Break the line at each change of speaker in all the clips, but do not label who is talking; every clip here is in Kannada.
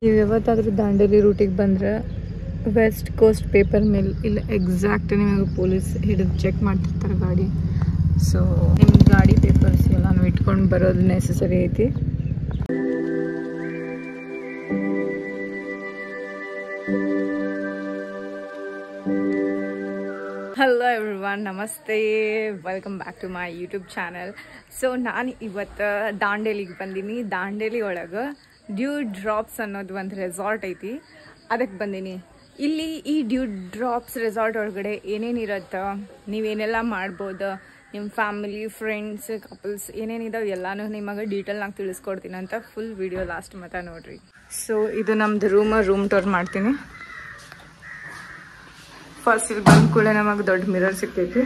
ನೀವು ಯಾವತ್ತಾದರೂ ದಾಂಡೇಲಿ ರೂಟಿಗೆ ಬಂದರೆ ವೆಸ್ಟ್ ಕೋಸ್ಟ್ ಪೇಪರ್ ಮಿಲ್ ಇಲ್ಲ ಎಕ್ಸಾಕ್ಟ್ ನಿಮಗೆ ಪೊಲೀಸ್ ಹಿಡಿದು ಚೆಕ್ ಮಾಡ್ತಿರ್ತಾರೆ ಗಾಡಿ. ಸೊ ನಿಮ್ಮ ಗಾಡಿ ಪೇಪರ್ಸ್ ಎಲ್ಲಾನು ಇಟ್ಕೊಂಡು ಬರೋದು ನೆಸಸರಿ ಐತಿ. ಹಲೋ ಎವ್ರಿವನ್, ನಮಸ್ತೆ, welcome back to my YouTube channel. So ನಾನು ಇವತ್ತು ದಾಂಡೇಲಿಗೆ ಬಂದೀನಿ. ದಾಂಡೇಲಿ ಒಳಗೆ ಡ್ಯೂ ಡ್ರಾಪ್ಸ್ ಅನ್ನೋದು ಒಂದು ರೆಸಾರ್ಟ್ ಐತಿ, ಅದಕ್ಕೆ ಬಂದೀನಿ. ಇಲ್ಲಿ ಈ ಡ್ಯೂ ಡ್ರಾಪ್ಸ್ ರೆಸಾರ್ಟ್ ಒಳಗಡೆ ಏನೇನಿರುತ್ತೆ, ನೀವೇನೆಲ್ಲ ಮಾಡ್ಬೋದು, ನಿಮ್ಮ ಫ್ಯಾಮಿಲಿ, ಫ್ರೆಂಡ್ಸ್, ಕಪಲ್ಸ್ ಏನೇನಿದಾವೆ ಎಲ್ಲನೂ ನಿಮಗೆ ಡೀಟೇಲ್ನಾಗ ತಿಳಿಸ್ಕೊಡ್ತೀನಿ ಅಂತ ಫುಲ್ ವಿಡಿಯೋ ಲಾಸ್ಟ್ ಮಟ್ಟ ನೋಡ್ರಿ. ಸೊ ಇದು ನಮ್ಮದು ರೂಮ್ ಟೂರ್ ಮಾಡ್ತೀನಿ. ಫಸ್ಟ್ ಇಲ್ಲಿ ಬಂದ ಕೂಡ ನಮಗೆ ದೊಡ್ಡ ಮಿರರ್ ಸಿಗ್ತೈತಿ,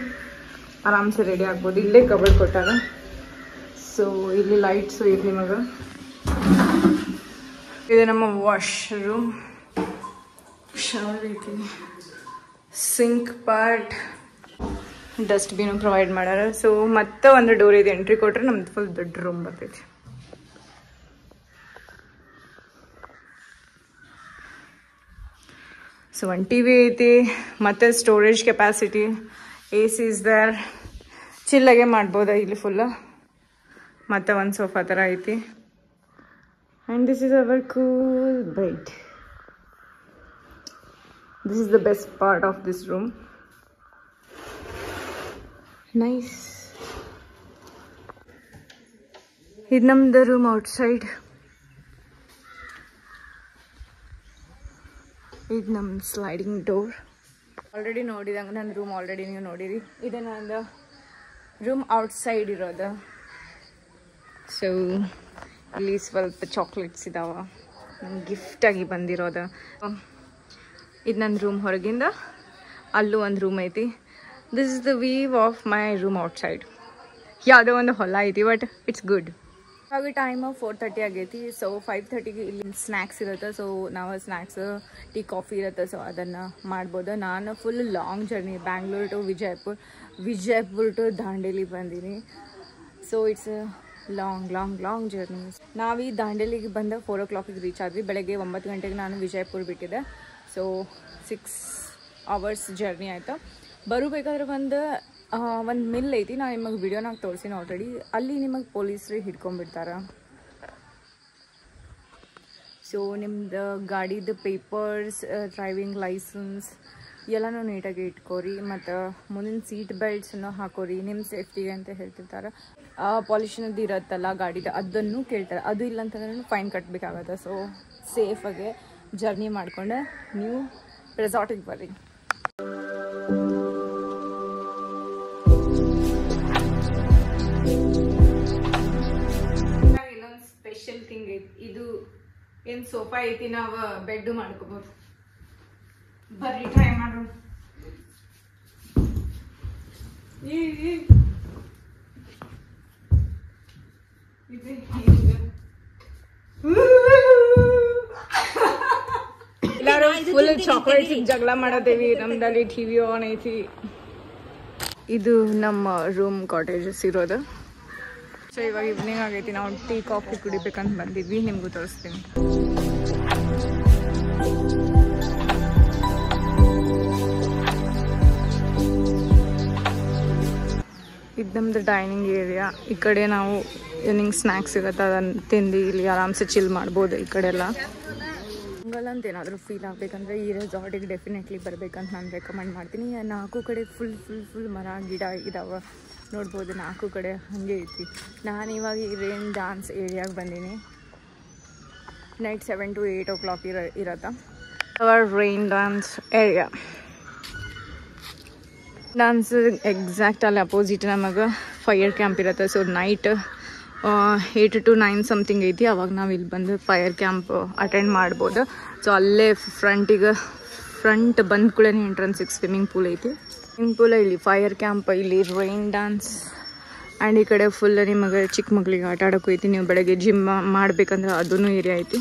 ಆರಾಮ್ಸೆ ರೆಡಿ ಆಗ್ಬೋದು. ಇಲ್ಲೇ ಕಬರ್ಡ್ ಕೊಟ್ಟಾರ. ಸೊ ಇಲ್ಲಿ ಲೈಟ್ಸು ಇದೆ ನಿಮಗೆ. ಇದು ನಮ್ಮ ವಾಶ್ರೂಮ್, ಶವರ್ ಐತಿ, ಸಿಂಕ್ ಪಾರ್ಟ್, ಡಸ್ಟ್ಬಿನ್ ಪ್ರೊವೈಡ್ ಮಾಡ್ಯಾರ. ಸೊ ಮತ್ತೆ ಒಂದು ಡೋರ್ ಇದೆ, ಎಂಟ್ರಿ ಕೊಟ್ರೆ ನಮ್ದು ಫುಲ್ ದೊಡ್ಡ ರೂಮ್ ಬರ್ತೈತಿ. ಸೊ ಒಂದು ಟಿ ವಿ ಐತಿ, ಮತ್ತು storage capacity, A C is there, ಚಿಲ್ಲಾಗೆ ಮಾಡ್ಬೋದು ಇಲ್ಲಿ ಫುಲ್ಲು. ಮತ್ತು ಒಂದು ಸೋಫಾ ಥರ ಐತಿ. And this is our cool bed. This is the best part of this room. Nice. ಇದು ನಮ್ದು ರೂಮ್ ಔಟ್ಸೈಡ್. ಇದು ನಮ್ಮ ಸ್ಲೈಡಿಂಗ್ ಡೋರ್. ಆಲ್ರೆಡಿ ನೋಡಿದಂಗೆ ನನ್ನ ರೂಮ್ ಆಲ್ರೆಡಿ ನೀವು ನೋಡಿರಿ. ಇದು ನಂದು ರೂಮ್ ಔಟ್ಸೈಡ್ ಇರೋದು. ಸೊ ಇಲ್ಲಿ ಸ್ವಲ್ಪ ಚಾಕ್ಲೇಟ್ಸ್ ಇದಾವೆ, ನಂಗೆ ಗಿಫ್ಟಾಗಿ ಬಂದಿರೋದು. ಇದು ನನ್ನ ರೂಮ್ ಹೊರಗಿಂದ. ಅಲ್ಲೂ ಒಂದು ರೂಮ್ ಐತಿ. This is the view of my room outside. ಯಾವುದೋ ಒಂದು ಹೊಲ ಐತಿ, ಬಟ್ ಇಟ್ಸ್ ಗುಡ್. ಇವಾಗ ಟೈಮ್ 4:30 ಆಗೈತಿ. ಸೊ 5:30ಗೆ ಇಲ್ಲಿ ಸ್ನ್ಯಾಕ್ಸ್ ಇರುತ್ತೆ. ಸೊ ನಾವು ಸ್ನ್ಯಾಕ್ಸ್, ಟೀ, ಕಾಫಿ ಇರುತ್ತೆ. ಸೊ ಅದನ್ನು ಮಾಡ್ಬೋದು. ನಾನು full long journey, Bangalore to Vijayapur to Dandeli ಬಂದೀನಿ. So it's long journey. ನಾವು ಈ ದಾಂಡೇಲಿಗೆ ಬಂದ 4 o'clock ರೀಚ್ ಆದ್ವಿ. ಬೆಳಗ್ಗೆ 9 ಗಂಟೆಗೆ ನಾನು ವಿಜಯಪುರ ಬಿಟ್ಟಿದ್ದೆ. ಸೊ 6 hours ಜರ್ನಿ ಆಯಿತು. ಬರಬೇಕಾದ್ರೆ ಒಂದು ಮಿಲ್ ಐತಿ, ನಾನು ನಿಮಗೆ ವಿಡಿಯೋನಾಗ ತೋರಿಸಿನಿ ಆಲ್ರೆಡಿ. ಅಲ್ಲಿ ನಿಮಗೆ ಪೊಲೀಸರು ಹಿಡ್ಕೊಂಡ್ಬಿಡ್ತಾರೆ. ಸೊ ನಿಮ್ದು ಗಾಡಿದು ಪೇಪರ್ಸ್, ಡ್ರೈವಿಂಗ್ ಲೈಸೆನ್ಸ್ ಎಲ್ಲನೂ ನೀಟಾಗಿ ಇಟ್ಕೋರಿ. ಮತ್ತು ಮುಂದಿನ ಸೀಟ್ ಬೆಲ್ಟ್ಸನ್ನು ಹಾಕೋರಿ, ನಿಮ್ಮ ಸೇಫ್ಟಿಗೆ ಅಂತ ಹೇಳ್ತಿರ್ತಾರೆ. ಪಾಲ್ಯೂಷನ್ದು ಇರುತ್ತಲ್ಲ ಗಾಡಿದು, ಅದನ್ನು ಕೇಳ್ತಾರೆ. ಅದು ಇಲ್ಲ ಅಂತಂದ್ರೆ ಫೈನ್ ಕಟ್ಟಬೇಕಾಗತ್ತೆ. ಸೊ ಸೇಫಾಗಿ ಜರ್ನಿ ಮಾಡಿಕೊಂಡು ನೀವು ರೆಸಾರ್ಟಿಗೆ ಬರ್ರಿ. ಸ್ಪೆಷಲ್ ಥಿಂಗ್ ಐತಿ, ಇದು ಏನು ಸೋಫಾ ಐತಿ, ನಾವು ಬೆಡ್ ಮಾಡ್ಕೋಬಹುದು. ಬರ್ರಿ ಟ್ರೈ ಮಾಡೋಣ. ಎಲ್ಲಾರು ಫುಲ್ ಚಾಕ್ಲೇಟ್ಸ್ ಜಗಳ ಮಾಡತ್ತೇವಿ. ನಮ್ದಲ್ಲಿ ಟಿವಿ ಆನ್ ಐತಿ. ಇದು ನಮ್ಮ ರೂಮ್ ಕಾಟೇಜಸ್ ಇರೋದು. ಸೊ ಇವಾಗ ಈವ್ನಿಂಗ್ ಆಗೈತಿ, ನಾವು ಟೀ ಕಾಫಿ ಕುಡಿಬೇಕಂತ ಬಂದಿದ್ವಿ. ನಿಮಗೂ ತೋರಿಸ್ತೀನಿ. ಇದು ನಮ್ದು ಡೈನಿಂಗ್ ಏರಿಯಾ. ಈ ಕಡೆ ನಾವು ಈವ್ನಿಂಗ್ ಸ್ನ್ಯಾಕ್ಸ್ ಸಿಗುತ್ತೆ, ಅದನ್ನು ತಿಂದು ಇಲ್ಲಿ ಆರಾಮ್ಸೆ ಚಿಲ್ ಮಾಡ್ಬೋದು. ಈ ಕಡೆ ಎಲ್ಲ ಹಂಗಲ್ಲಂತ ಏನಾದರೂ ಫೀಲ್ ಆಗಬೇಕಂದ್ರೆ ಈ ರೆಸಾರ್ಟಿಗೆ ಡೆಫಿನೆಟ್ಲಿ ಬರ್ಬೇಕಂತ ನಾನು ರೆಕಮೆಂಡ್ ಮಾಡ್ತೀನಿ. 4 ಕಡೆ ಫುಲ್ ಮರ ಗಿಡ ಇದಾವೆ ನೋಡ್ಬೋದು. 4 ಕಡೆ ಹಾಗೆ ಐತಿ. ನಾನು ಇವಾಗ ಈ ರೈನ್ ಡ್ಯಾನ್ಸ್ ಏರಿಯಾಗೆ ಬಂದೀನಿ. ನೈಟ್ 7 to 8 o'clock ಇರತ್ತೆ. Rain dance area. Dance exact ಅಲ್ಲಿ ಅಪೋಸಿಟ್ ನಮಗೆ ಫೈರ್ ಕ್ಯಾಂಪ್ ಇರುತ್ತೆ. ಸೊ ನೈಟ್ 8 to 9 ಸಮಥಿಂಗ್ ಐತಿ. ಅವಾಗ ನಾವು ಇಲ್ಲಿ ಬಂದು ಫೈರ್ ಕ್ಯಾಂಪ್ ಅಟೆಂಡ್ ಮಾಡ್ಬೋದು. ಸೊ ಅಲ್ಲೇ ಫ್ರಂಟ್ ಬಂದ ಕೂಡ ಎಂಟ್ರೆನ್ಸಿಗೆ ಸ್ವಿಮ್ಮಿಂಗ್ ಪೂಲ್ ಐತಿ. ಸ್ವಿಮ್ಮಿಂಗ್ ಪೂಲ್, ಇಲ್ಲಿ ಫೈರ್ ಕ್ಯಾಂಪ್, ಇಲ್ಲಿ ರೈನ್ ಡ್ಯಾನ್ಸ್. ಆ್ಯಂಡ್ ಈ ಕಡೆ ಫುಲ್ ನಿಮಗೆ ಚಿಕ್ಕ ಮಕ್ಳಿಗೆ ಆಟ ಆಡೋಕ್ಕೂ ಐತಿ. ನೀವು ಬೆಳಗ್ಗೆ ಜಿಮ್ ಮಾಡ್ಬೇಕಂದ್ರೆ ಅದೂ ಏರಿಯಾ ಐತಿ.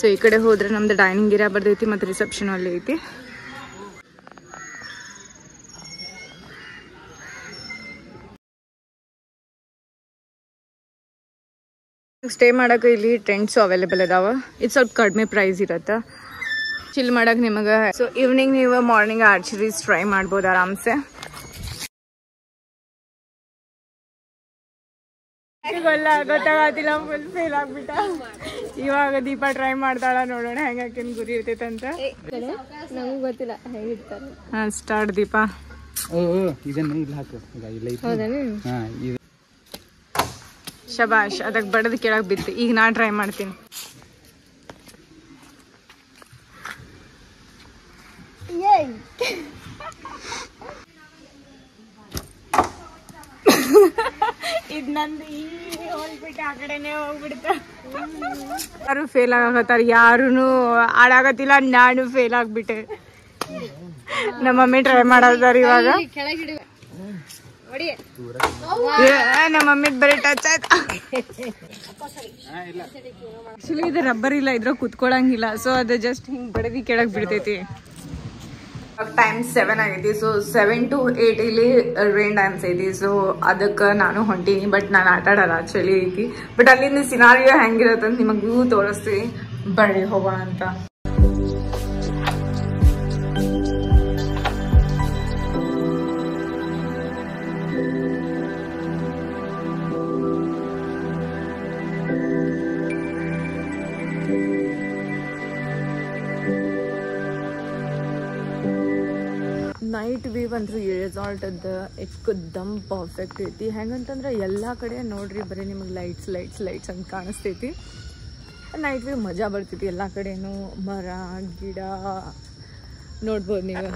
ಸೊ ಈ ಕಡೆ ಹೋದರೆ ನಮ್ಮದು ಡೈನಿಂಗ್ ಏರಿಯಾ ಬರ್ತೈತಿ ಮತ್ತು ರಿಸೆಪ್ಷನ್ ಅಲ್ಲಿ ಐತಿ. ಸ್ಟೇ ಮಾಡೋಕೆ ಇಲ್ಲಿ ಟೆಂಟ್ಸು ಅವೈಲೇಬಲ್ ಇದಾವೆ. ಇದು ಸ್ವಲ್ಪ ಕಡಿಮೆ ಪ್ರೈಸ್ ಇರುತ್ತೆ. ಚಿಲ್ ಮಾಡೋಕೆ ನಿಮಗೆ. ಸೊ ಈವ್ನಿಂಗ್ ನೀವು ಮಾರ್ನಿಂಗ್ ಆರ್ಚರೀಸ್ ಟ್ರೈ ಮಾಡ್ಬೋದು ಆರಾಮ್ಸೆ. ಗೊತ್ತಾಗತ್ತಿಲ್ಲ, ಫುಲ್ ಫೇಲ್ ಆಗ್ಬಿಟ್ಟ. ಇವಾಗ ದೀಪ ಟ್ರೈ ಮಾಡ್ತಾಳ, ನೋಡೋಣ ಹೆಂಗಾಕಿನ ಗುರಿ ಇರ್ತೈತಂತ.
ನಮಗೂ ಗೊತ್ತಿಲ್ಲ ಹೇಗಿರ್ತಾರೆ.
ಹಾ, ಸ್ಟಾರ್ಟ್ ದೀಪ. ಶಬಾಷ್, ಅದಕ್ಕೆ ಬಡದ್ ಕೇಳಕ್ ಬಿತ್ತು. ಈಗ ನಾ ಟ್ರೈ ಮಾಡ್ತೀನಿ. ಇದ್ ನಂದು ಹೋಗ್ಬಿಟ್ಟು ಆ ಕಡೆನೆ ಹೋಗ್ಬಿಡ್ತ. ಯಾರು ಫೇಲ್ ಆಗತ್ತಾರ, ಯಾರು ಆಡಾಗತ್ತಿಲ್ಲ. ನಾನು ಫೇಲ್ ಆಗ್ಬಿಟ್ಟೆ. ನಮ್ಮ ಮಮ್ಮಿ ಟ್ರೈ ಮಾಡಾರ ಇವಾಗ. ನಮ್ಮ ಮಮ್ಮಿ ಬರೀ ಟಚ್ ಆಯ್ತು. ಆಕ್ಚುಲಿ ಇದು ರಬ್ಬರ್ ಇಲ್ಲ, ಇದ್ರ ಕುತ್ಕೊಳಂಗಿಲ್ಲ. ಸೊ ಅದು ಜಸ್ಟ್ ಹಿಂಗ್ ಬಡದಿ ಕೆಳಗ್ ಬಿಡ್ತೈತಿ. ಟೈಮ್ 7 ಆಗೈತಿ. ಸೊ 7 to 8 ಇಲ್ಲಿ ರೈನ್ ಡ್ಯಾನ್ಸ್ ಐತಿ. ಸೊ ಅದಕ್ಕೆ ನಾನು ಹೊಂಟೀನಿ. ಬಟ್ ನಾನು ಆಟ ಆಡಲ್ಲ, ಚಳಿ ಐತಿ. ಬಟ್ ಅಲ್ಲಿಂದ ಸಿನಾರಿಯೋ ಹೆಂಗಿರತ್ತೆ ಅಂತ ನಿಮಗೆ ವ್ಯೂ ತೋರಿಸ್ತೀವಿ. ಬರ್ರಿ ಹೋಗೋಣ ಅಂತ. ನೈಟ್ ವ್ಯೂ ಅಂತೂ ಈ ರೆಸಾರ್ಟದ್ದು ಎಕ್ದಮ್ ಪರ್ಫೆಕ್ಟ್ ಐತಿ. ಹೆಂಗಂತಂದ್ರೆ ಎಲ್ಲ ಕಡೆ ನೋಡ್ರಿ ಬರೀ ನಿಮಗೆ ಲೈಟ್ಸ್ ಲೈಟ್ಸ್ ಲೈಟ್ಸ್ ಅಂತ ಕಾಣಿಸ್ತೈತಿ. ನೈಟ್ ವ್ಯೂ ಮಜಾ ಬರ್ತೈತಿ. ಎಲ್ಲ ಕಡೆನೂ ಮರ ಗಿಡ ನೋಡ್ಬೋದು ನೀವು.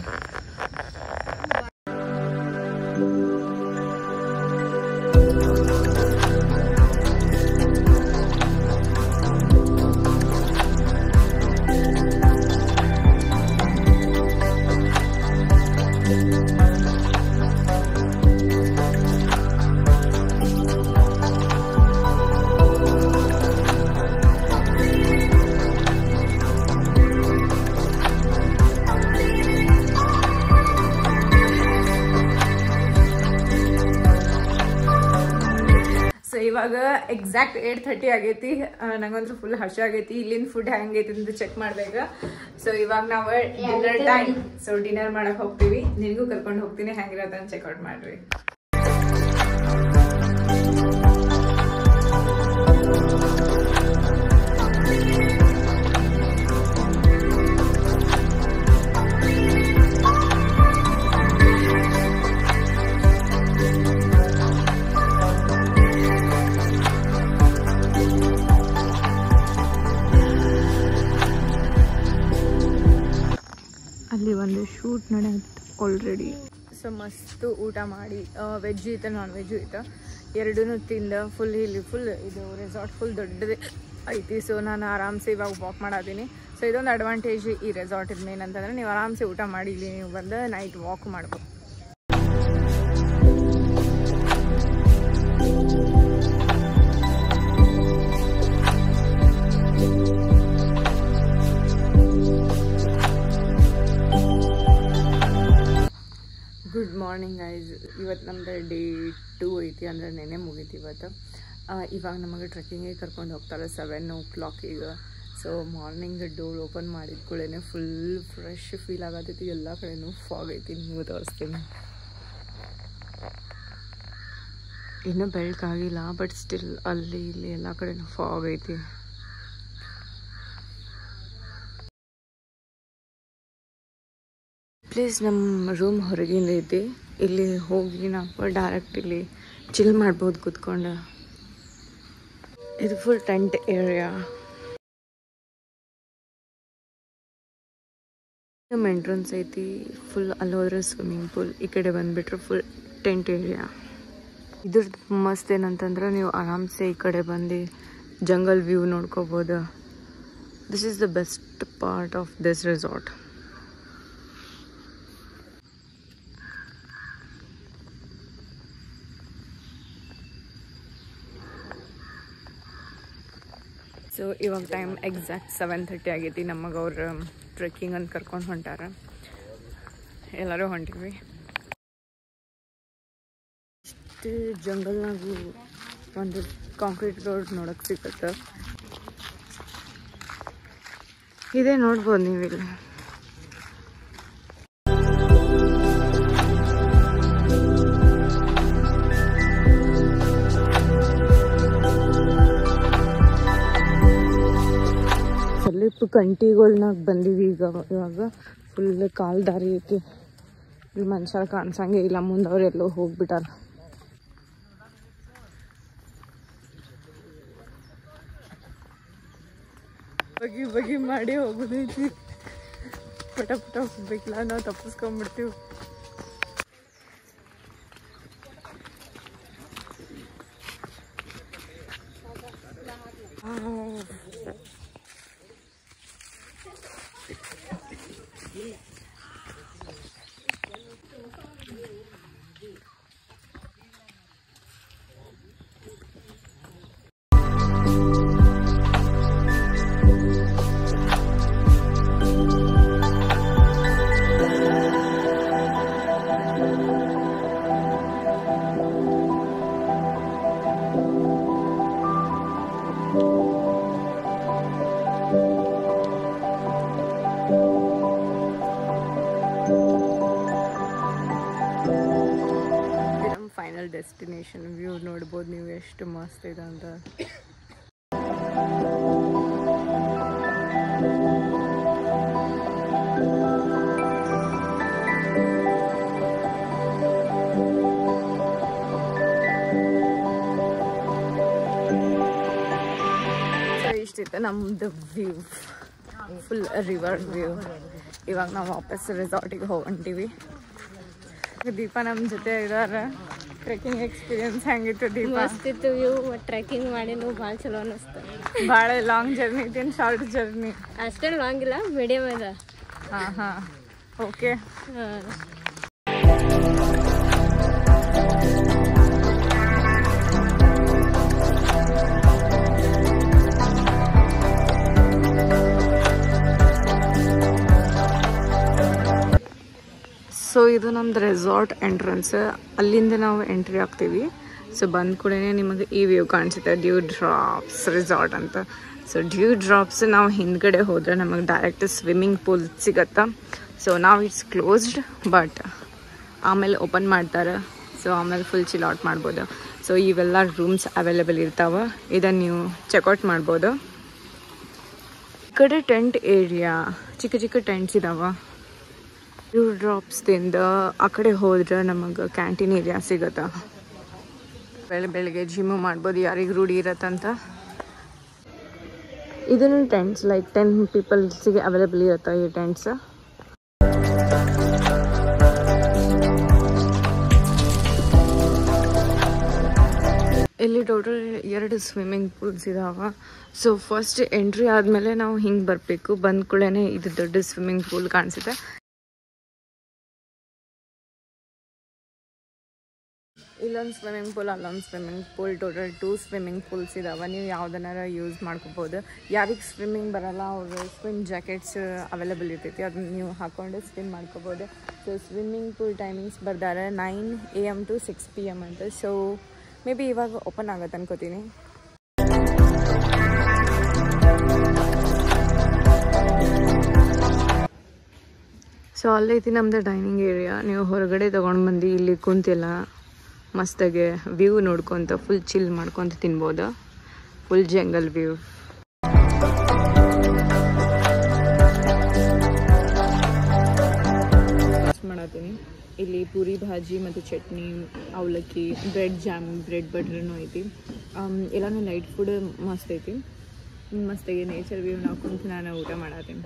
ಇವಾಗ ಎಕ್ಸಾಕ್ಟ್ 8:30 ಆಗೈತಿ. ನಂಗಂತೂ ಫುಲ್ ಹಸಿ ಆಗೈತಿ. ಇಲ್ಲಿಂದ ಫುಡ್ ಹೆಂಗೈತಿ ಅಂತ ಚೆಕ್ ಮಾಡ್ಬೇಕು. ಸೊ ಇವಾಗ ನಾವು ಡಿನ್ನರ್ ಟೈಮ್. ಸೊ ಡಿನ್ನರ್ ಮಾಡಕ್ ಹೋಗ್ತೀವಿ. ನಿನಗೂ ಕರ್ಕೊಂಡು ಹೋಗ್ತೀನಿ. ಹೆಂಗಿರತ್ತೆ ಅಂತ ಚೆಕ್ಔಟ್ ಮಾಡ್ರಿ. ಅಲ್ಲಿ ಒಂದು ಶೂಟ್ ನಡೆಯುತ್ತೆ ಆಲ್ರೆಡಿ. ಸೊ ಮಸ್ತು ಊಟ ಮಾಡಿ, ವೆಜ್ ಇತ್ತು ನಾನ್ ವೆಜ್ಜು ಇತ್ತು, ಎರಡೂ ತಿಂದ ಫುಲ್ ಇಲ್ಲಿ ಫುಲ್ ಇದು ರೆಸಾರ್ಟ್ ಫುಲ್ ದೊಡ್ಡದೇ ಐತಿ. ಸೊ ನಾನು ಆರಾಮ್ಸೆ ಇವಾಗ ವಾಕ್ ಮಾಡಾತೀನಿ. ಸೊ ಇದೊಂದು ಅಡ್ವಾಂಟೇಜ್ ಈ ರೆಸಾರ್ಟ್ ಇದು ಮೇನ್ ಅಂತಂದರೆ ನೀವು ಆರಾಮ್ಸೆ ಊಟ ಮಾಡಿ ಇಲ್ಲಿ ನೀವು ಬಂದು ನೈಟ್ ವಾಕ್ ಮಾಡ್ಬೋದು. Good morning guys. ಇವತ್ತು ನಮ್ದು ಡೇ 2 ಐತಿ, ಅಂದರೆ ನೆನೆ ಮುಗೀತಿ ಇವತ್ತು. ಇವಾಗ ನಮಗೆ ಟ್ರೆಕ್ಕಿಂಗಿಗೆ ಕರ್ಕೊಂಡು ಹೋಗ್ತಾರೆ 7 o'clock ಈಗ. ಸೊ ಮಾರ್ನಿಂಗ್ ಡೋರ್ ಓಪನ್ ಮಾಡಿದ ಕೂಡಲೇ ಫುಲ್ ಫ್ರೆಶ್ ಫೀಲ್ ಆಗತ್ತೈತಿ. ಎಲ್ಲ ಕಡೆನೂ ಫಾಗ್ ಐತಿ. ನೀವು ತೋರಿಸ್ತೀನಿ. ಇನ್ನೂ ಬೆಳಕಾಗಿಲ್ಲ, ಬಟ್ ಸ್ಟಿಲ್ ಅಲ್ಲಿ ಇಲ್ಲಿ ಎಲ್ಲ ಕಡೆನೂ ಫಾಗ್ ಐತಿ. ಪ್ಲೀಸ್ ನಮ್ಮ ರೂಮ್ ಹೊರಗಿಂದ ಐತಿ. ಇಲ್ಲಿ ಹೋಗಿ ನಾವು ಡೈರೆಕ್ಟ್ ಇಲ್ಲಿ ಚಿಲ್ ಮಾಡ್ಬೋದು ಕೂತ್ಕೊಂಡು. ಇದು ಫುಲ್ ಟೆಂಟ್ ಏರಿಯಾ. ನಮ್ಮ ಎಂಟ್ರೆನ್ಸ್ ಐತಿ. ಫುಲ್ ಅಲ್ಲಿ ಹೋದ್ರೆ ಸ್ವಿಮ್ಮಿಂಗ್ ಪೂಲ್, ಈ ಕಡೆ ಬಂದುಬಿಟ್ರೆ ಫುಲ್ ಟೆಂಟ್ ಏರಿಯಾ. ಇದ್ರದ್ದು ಮಸ್ತ್ ಏನಂತಂದ್ರೆ ನೀವು ಆರಾಮ್ಸೆ ಈ ಕಡೆ ಬಂದು ಜಂಗಲ್ ವ್ಯೂ ನೋಡ್ಕೋಬೋದು. This is the best part of this resort. So ಇವಾಗ ಟೈಮ್ ಎಕ್ಸಾಕ್ಟ್ 7:30 ಆಗೈತಿ. ನಮಗೆ ಅವ್ರು ಟ್ರೆಕ್ಕಿಂಗ್ ಅಂತ ಕರ್ಕೊಂಡು ಹೊಂಟಾರ. ಎಲ್ಲರೂ ಹೊಂಟಿವಿ. ಇಷ್ಟು ಜಂಗಲ್ನಾಗೂ ಒಂದು ಕಾಂಕ್ರೀಟ್ ರೋಡ್ ನೋಡೋಕೆ ಸಿಗುತ್ತೆ. ಇದೇ ನೋಡ್ಬೋದು ನೀವಿಲ್ಲಿ. ಸ್ವಲ್ಪ ಕಂಟಿಗಳ್ನಾಗ ಬಂದೀವಿ ಇವಾಗ ಫುಲ್ ಕಾಲ್ ದಾರಿ ಐತಿ. ಇಲ್ಲಿ ಮನುಷ್ಯರು ಕಾಣಿಸಂಗೆ ಇಲ್ಲ, ಮುಂದೆ ಅವರೆಲ್ಲೋ ಹೋಗ್ಬಿಟ್ಟಾರ. ಬಗಿ ಮಾಡಿ ಹೋಗೋದೈತಿ. ಪಟ ಹೋಗ್ಬೇಕಿಲ್ಲ, ನಾವು ತಪ್ಪಿಸ್ಕೊಂಡ್ಬಿಡ್ತೀವಿ. ಫೈನಲ್ ಡೆಸ್ಟಿನೇಷನ್ ವ್ಯೂ ನೋಡ್ಬೋದು ನೀವು ಎಷ್ಟು ಮಸ್ತ್ ಇದೆ ಅಂತ. ಇಷ್ಟಿತ್ತು ನಮ್ದು ವ್ಯೂ, ಫುಲ್ ರಿವರ್ ವ್ಯೂ. ಇವಾಗ ನಾವು ವಾಪಸ್ ರೆಸಾರ್ಟಿಗೆ ಹೊಂಟೀವಿ. ದೀಪ ನಮ್ಮ ಜೊತೆ ಇದಾರೆ. ಟ್ರೆಕ್ಕಿಂಗ್ ಎಕ್ಸ್ಪೀರಿಯನ್ಸ್ ಹೆಂಗಿತ್ತು ದೀಪ?
ಮಸ್ತ್ ಇತ್ತು ವ್ಯೂ. ಟ್ರೆಕ್ಕಿಂಗ್ ಮಾಡಿ ಭಾಳ ಚಲೋ ಅನ್ನಿಸ್ತು.
ಭಾಳ ಲಾಂಗ್ ಜರ್ನಿ ಐತೇನು ಶಾರ್ಟ್ ಜರ್ನಿ?
ಅಷ್ಟೇನು ಲಾಂಗ್ ಇಲ್ಲ, ಮೀಡಿಯಮ್ ಇದೆ.
ಹಾಂ ಓಕೆ. ಸೊ ಇದು ನಮ್ದು ರೆಸಾರ್ಟ್ ಎಂಟ್ರೆನ್ಸ್. ಅಲ್ಲಿಂದ ನಾವು ಎಂಟ್ರಿ ಆಗ್ತೀವಿ. ಸೊ ಬಂದ ಕೂಡ ನಿಮಗೆ ಈ ವ್ಯೂ ಕಾಣಿಸುತ್ತೆ, ಡ್ಯೂ ಡ್ರಾಪ್ಸ್ ರೆಸಾರ್ಟ್ ಅಂತ. ಸೊ ಡ್ಯೂ ಡ್ರಾಪ್ಸ್ ನಾವು ಹಿಂದ್ಗಡೆ ಹೋದರೆ ನಮಗೆ ಡೈರೆಕ್ಟ್ ಸ್ವಿಮ್ಮಿಂಗ್ ಪೂಲ್ ಸಿಗತ್ತಾ. ಸೊ ನಾವು ಇಟ್ಸ್ ಕ್ಲೋಸ್ಡ್, ಬಟ್ ಆಮೇಲೆ ಓಪನ್ ಮಾಡ್ತಾರೆ. ಸೊ ಆಮೇಲೆ ಫುಲ್ ಚಿಲ್ ಔಟ್ ಮಾಡ್ಬೋದು. ಸೊ ಇವೆಲ್ಲ ರೂಮ್ಸ್ ಅವೈಲೇಬಲ್ ಇರ್ತಾವೆ, ಇದನ್ನು ನೀವು ಚೆಕ್ಔಟ್ ಮಾಡ್ಬೋದು. ಈ ಕಡೆ ಟೆಂಟ್ ಏರಿಯಾ, ಚಿಕ್ಕ ಚಿಕ್ಕ ಟೆಂಟ್ಸ್ ಇದಾವೆ. ಡ್ಯೂ ಡ್ರಾಪ್ಸ್ದಿಂದ ಆ ಕಡೆ ಹೋದ್ರೆ ನಮಗೆ ಕ್ಯಾಂಟೀನ್ ಏರಿಯಾ ಸಿಗತ್ತಾ. ಬೆಳಗ್ಗೆ ಜಿಮ್ಮು ಮಾಡ್ಬೋದು, ಯಾರಿಗೆ ರೂಢಿ ಇರತ್ತಂತ. ಇದನ್ನು ಟೆಂಟ್ಸ್ ಲೈಕ್ 10 ಪೀಪಲ್ಸಿಗೆ ಅವೈಲೇಬಲ್ ಇರುತ್ತೆ ಈ ಟೆಂಟ್ಸ್. ಇಲ್ಲಿ ಟೋಟಲ್ 2 ಸ್ವಿಮ್ಮಿಂಗ್ ಪೂಲ್ಸ್ ಇದಾವೆ. ಸೊ ಫಸ್ಟ್ ಎಂಟ್ರಿ ಆದಮೇಲೆ ನಾವು ಹಿಂಗೆ ಬರಬೇಕು. ಬಂದ ಕೂಡಲೇ ಇದು ದೊಡ್ಡ ಸ್ವಿಮ್ಮಿಂಗ್ ಪೂಲ್ ಕಾಣಿಸುತ್ತೆ. ಇಲ್ಲೊಂದು ಸ್ವಿಮ್ಮಿಂಗ್ ಪೂಲ್, ಅಲ್ಲೊಂದು swimming pool, total 2 swimming pools ಇದಾವೆ. ನೀವು ಯಾವ್ದನ್ನಾರ ಯೂಸ್ ಮಾಡ್ಕೋಬೋದು. ಯಾರಿಗೆ ಸ್ವಿಮ್ಮಿಂಗ್ ಬರಲ್ಲ ಅವರು ಸ್ವಿಮ್ ಜಾಕೆಟ್ಸ್ ಅವೈಲೇಬಲ್ ಇರ್ತೈತಿ, ಅದನ್ನ ನೀವು ಹಾಕ್ಕೊಂಡು ಸ್ವಿಮ್ ಮಾಡ್ಕೋಬೋದು. ಸೊ ಸ್ವಿಮ್ಮಿಂಗ್ ಪೂಲ್ ಟೈಮಿಂಗ್ಸ್ ಬರ್ತಾರೆ 9 AM to 6 PM ಅಂತ. ಸೊ ಮೇ ಬಿ ಇವಾಗ ಓಪನ್ ಆಗತ್ತೆ ಅನ್ಕೋತೀನಿ. ಸೊ ಅಲ್ಲೈತಿ ನಮ್ಮದು ಡೈನಿಂಗ್ ಏರಿಯಾ. ನೀವು ಹೊರಗಡೆ ತೊಗೊಂಡು ಬಂದು ಇಲ್ಲಿ ಕುಂತಿಲ್ಲ, ಮಸ್ತಾಗೆ ವ್ಯೂ ನೋಡ್ಕೊತ ಫುಲ್ ಚಿಲ್ ಮಾಡ್ಕೊತ ತಿನ್ಬೋದು. Full jungle view. ಮಾಡತ್ತೀನಿ. ಇಲ್ಲಿ ಪೂರಿ ಭಾಜಿ ಮತ್ತು ಚಟ್ನಿ, ಅವಲಕ್ಕಿ, ಬ್ರೆಡ್ ಜಾಮ್, ಬ್ರೆಡ್ ಬಟರ್ನೂ ಐತಿ. ಎಲ್ಲನೂ ಲೈಟ್ ಫುಡ್ ಮಸ್ತ್ ಐತಿ. ಮಸ್ತಾಗಿ ನೇಚರ್ ವ್ಯೂ ನೋಡ್ಕೊಂತ ನಾನು ಊಟ ಮಾಡತ್ತೀನಿ.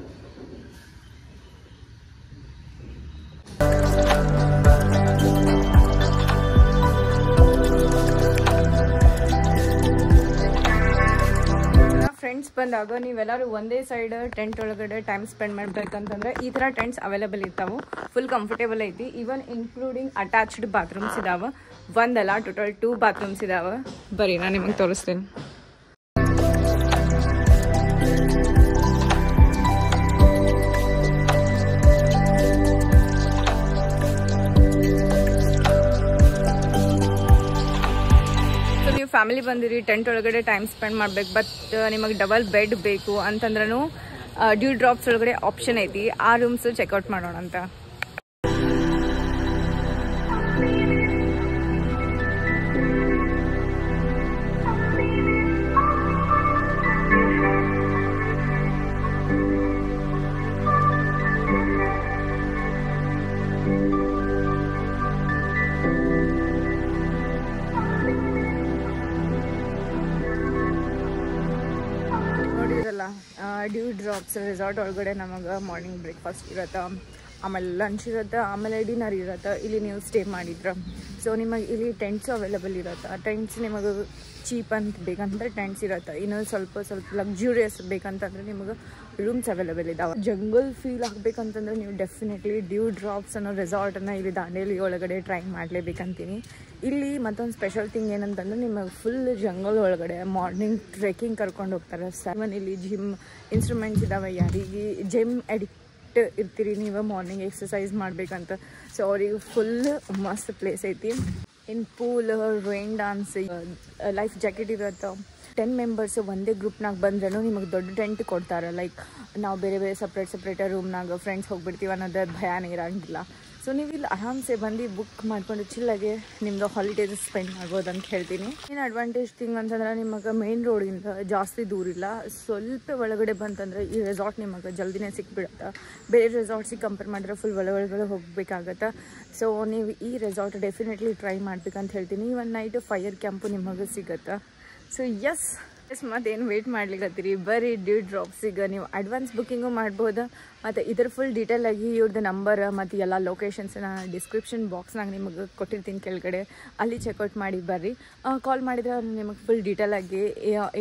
ಫ್ರೆಂಡ್ಸ್ ಬಂದಾಗ ನೀವೆಲ್ಲರೂ ಒಂದೇ ಸೈಡ್ ಟೆಂಟ್ ಒಳಗಡೆ ಟೈಮ್ ಸ್ಪೆಂಡ್ ಮಾಡ್ಬೇಕಂತಂದ್ರೆ ಈ ಥರ ಟೆಂಟ್ಸ್ ಅವೈಲೇಬಲ್ ಇರ್ತಾವೆ. ಫುಲ್ ಕಂಫರ್ಟೇಬಲ್ ಐತಿ. ಈವನ್ ಇನ್ಕ್ಲೂಡಿಂಗ್ ಅಟ್ಯಾಚ್ಡ್ ಬಾತ್ರೂಮ್ಸ್ ಇದಾವೆ. ಒಂದಲ್ಲ, ಟೋಟಲ್ 2 ಬಾತ್ರೂಮ್ಸ್ ಇದಾವೆ. ಬರೀ ನಾನು ನಿಮಗೆ ತೋರಿಸ್ತೀನಿ. ಸೊ ನೀವು ಫ್ಯಾಮಿಲಿ ಬಂದಿರಿ, ಟೆಂಟ್ ಒಳಗಡೆ ಟೈಮ್ ಸ್ಪೆಂಡ್ ಮಾಡ್ಬೇಕು, ಬಟ್ ನಿಮಗೆ ಡಬಲ್ ಬೆಡ್ ಬೇಕು ಅಂತಂದ್ರೂ ಡ್ಯೂ ಡ್ರಾಪ್ಸ್ ಒಳಗಡೆ ಆಪ್ಷನ್ ಐತಿ. ಆ ರೂಮ್ಸ್ ಚೆಕ್ಔಟ್ ಮಾಡೋಣ ಅಂತ. ಡ್ಯೂ ಡ್ರಾಪ್ಸ್ ರೆಸಾರ್ಟ್ ಒಳಗಡೆ ನಮಗೆ ಮಾರ್ನಿಂಗ್ ಬ್ರೇಕ್ಫಾಸ್ಟ್ ಇರುತ್ತೆ, ಆಮೇಲೆ ಲಂಚ್ ಇರುತ್ತೆ, ಆಮೇಲೆ ಡಿನ್ನರ್ ಇರುತ್ತೆ. ಇಲ್ಲಿ ನೀವು ಸ್ಟೇ ಮಾಡಿದ್ರೆ ಸೊ ನಿಮಗೆ ಇಲ್ಲಿ ಟೆಂಟ್ಸು ಅವೈಲೇಬಲ್ ಇರುತ್ತೆ. ಟೆಂಟ್ಸ್ ನಿಮಗೆ ಚೀಪ್ ಅಂತ ಬೇಕಂದ್ರೆ ಟೆಂಟ್ಸ್ ಇರುತ್ತೆ. ಇನ್ನು ಸ್ವಲ್ಪ ಲಕ್ಸುರಿಯಸ್ ಬೇಕಂತಂದ್ರೆ ನಿಮಗೆ ರೂಮ್ಸ್ ಅವೈಲೇಬಲ್ ಇದಾವೆ. ಜಂಗಲ್ ಫೀಲ್ ಆಗಬೇಕಂತಂದ್ರೆ ನೀವು ಡೆಫಿನೆಟ್ಲಿ ಡ್ಯೂ ಡ್ರಾಪ್ಸ್ ಅನ್ನೋ ರೆಸಾರ್ಟನ್ನು ಇಲ್ಲಿ ದಾಂಡೇಲಿ ಒಳಗಡೆ ಟ್ರೈ ಮಾಡಲೇಬೇಕಂತೀನಿ. ಇಲ್ಲಿ ಮತ್ತೊಂದು ಸ್ಪೆಷಲ್ ಥಿಂಗ್ ಏನಂತಂದ್ರೆ ನಿಮಗೆ ಫುಲ್ ಜಂಗಲ್ ಒಳಗಡೆ ಮಾರ್ನಿಂಗ್ ಟ್ರೆಕ್ಕಿಂಗ್ ಕರ್ಕೊಂಡು ಹೋಗ್ತಾರೆ. ಇವನ್ ಇಲ್ಲಿ ಜಿಮ್ ಇನ್ಸ್ಟ್ರೂಮೆಂಟ್ಸ್ ಇದ್ದಾವೆ. ಯಾರಿಗೆ ಜಿಮ್ ಅಡಿಕ್ಟ್ ಇರ್ತೀರಿ ನೀವು ಮಾರ್ನಿಂಗ್ ಎಕ್ಸಸೈಸ್ ಮಾಡಬೇಕಂತ, ಸೊ ಅವ್ರಿಗೆ ಫುಲ್ ಮಸ್ತ್ ಪ್ಲೇಸ್ ಐತಿ. In pool, rain dance, life jacket ಇರುತ್ತೆ. 10 ಮೆಂಬರ್ಸ್ ಒಂದೇ ಗ್ರೂಪ್ನಾಗ ಬಂದ್ರೂ ನಿಮಗೆ ದೊಡ್ಡ ಟೆಂಟ್ ಕೊಡ್ತಾರೆ. ಲೈಕ್ ನಾವು ಬೇರೆ ಬೇರೆ ಸಪ್ರೇಟ್ ರೂಮ್ನಾಗ ಫ್ರೆಂಡ್ಸ್ ಹೋಗ್ಬಿಡ್ತೀವಿ ಅನ್ನೋದು ಭಯನೇ ಇರೋಂಗಿಲ್ಲ. ಸೊ ನೀವು ಇಲ್ಲಿ ಆರಾಮ್ಸೆ ಬಂದು ಬುಕ್ ಮಾಡ್ಕೊಂಡು ಚಿಲ್ಲಾಗೆ ನಿಮ್ಮದು ಹಾಲಿಡೇಸ್ ಸ್ಪೆಂಡ್ ಮಾಡ್ಬೋದು ಅಂತ ಹೇಳ್ತೀನಿ. ಏನು ಅಡ್ವಾಂಟೇಜ್ ಥಿಂಗ್ ಅಂತಂದ್ರೆ ನಿಮಗೆ ಮೇನ್ ರೋಡಿಂದ ಜಾಸ್ತಿ ದೂರ ಇಲ್ಲ. ಸ್ವಲ್ಪ ಒಳಗಡೆ ಬಂತಂದ್ರೆ ಈ ರೆಸಾರ್ಟ್ ನಿಮಗೆ ಜಲ್ದಿನೇ ಸಿಕ್ಬಿಡುತ್ತೆ. ಬೇರೆ ರೆಸಾರ್ಟ್ಸಿಗೆ ಕಂಪೇರ್ ಮಾಡಿದ್ರೆ ಫುಲ್ ಒಳಗಡೆ ಹೋಗಬೇಕಾಗತ್ತೆ. ಸೊ ನೀವು ಈ ರೆಸಾರ್ಟ್ ಡೆಫಿನೆಟ್ಲಿ ಟ್ರೈ ಮಾಡ್ಬೇಕಂತ ಹೇಳ್ತೀನಿ. ಒಂದು ನೈಟ್ ಫೈರ್ ಕ್ಯಾಂಪು ನಿಮಗೆ ಸಿಗುತ್ತೆ. ಸೊ ಎಸ್ ಮತ್ತೇನು ವೇಟ್ ಮಾಡ್ಲಿಕ್ಕತ್ತೀರಿ, ಬರೀ ಡ್ಯೂ ಡ್ರಾಪ್ಸಿಗೆ ನೀವು ಅಡ್ವಾನ್ಸ್ ಬುಕ್ಕಿಂಗು ಮಾಡ್ಬೋದು. ಮತ್ತು ಇದ್ರ ಫುಲ್ ಡೀಟೇಲಾಗಿ ಇವ್ರದ್ದು ನಂಬರ್ ಮತ್ತು ಎಲ್ಲ ಲೊಕೇಶನ್ಸನ್ನ ಡಿಸ್ಕ್ರಿಪ್ಷನ್ ಬಾಕ್ಸ್ನಾಗ ನಿಮಗೆ ಕೊಟ್ಟಿರ್ತೀನಿ ಕೆಳಗಡೆ, ಅಲ್ಲಿ ಚೆಕ್ಔಟ್ ಮಾಡಿ ಬರ್ರಿ. ಕಾಲ್ ಮಾಡಿದ್ರೆ ನಿಮಗೆ ಫುಲ್ ಡೀಟೇಲಾಗಿ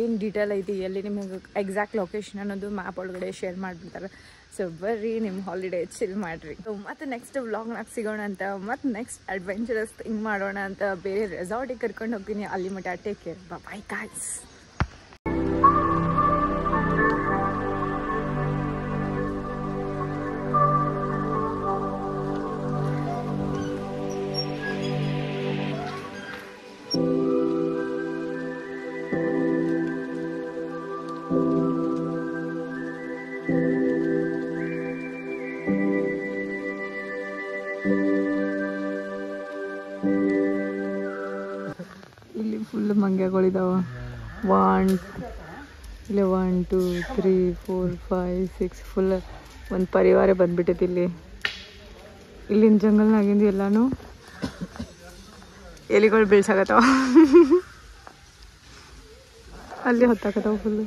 ಏನು ಡೀಟೇಲ್ ಐತಿ, ಎಲ್ಲಿ ನಿಮಗೆ ಎಕ್ಸಾಕ್ಟ್ ಲೊಕೇಶನ್ ಅನ್ನೋದು ಮ್ಯಾಪ್ ಒಳಗಡೆ ಶೇರ್ ಮಾಡಿಬಿಡ್ತಾರೆ. ಸೊ ಬರ್ರಿ ನಿಮ್ಮ ಹಾಲಿಡೇ ಚಿಲ್ ಮಾಡಿರಿ. ಸೊ ಮತ್ತು ನೆಕ್ಸ್ಟ್ ವ್ಲಾಗ್ನಾಗ ಸಿಗೋಣ ಅಂತ, ಮತ್ತು ನೆಕ್ಸ್ಟ್ ಅಡ್ವೆಂಚರಸ್ ಥಿಂಗ್ ಮಾಡೋಣ ಅಂತ ಬೇರೆ ರೆಸಾರ್ಟಿಗೆ ಕರ್ಕೊಂಡು ಹೋಗ್ತೀನಿ. ಅಲ್ಲಿ ಮಟ್ಟ ಟೇಕ್ ಕೇರ್, ಬಾಯ್ ಗಾಯ್ಸ್. ಇಲ್ಲಿ ಫುಲ್ ಮಂಗ್ಯಗಳಿದಾವ. 1 2 3 4 5 6 ಫುಲ್ ಒಂದು ಪರಿವಾರ ಬಂದ್ಬಿಟ್ಟೈತಿ. ಇಲ್ಲಿನ ಜಂಗಲ್ನಾಗಿಂದ ಎಲ್ಲಾನು ಎಲಿಗಳು ಬೀಳ್ಸಾಕತ್ತಾವ. ಅಲ್ಲಿ ಹೊತ್ತಾಕತ್ತಾವ ಫುಲ್ಲು.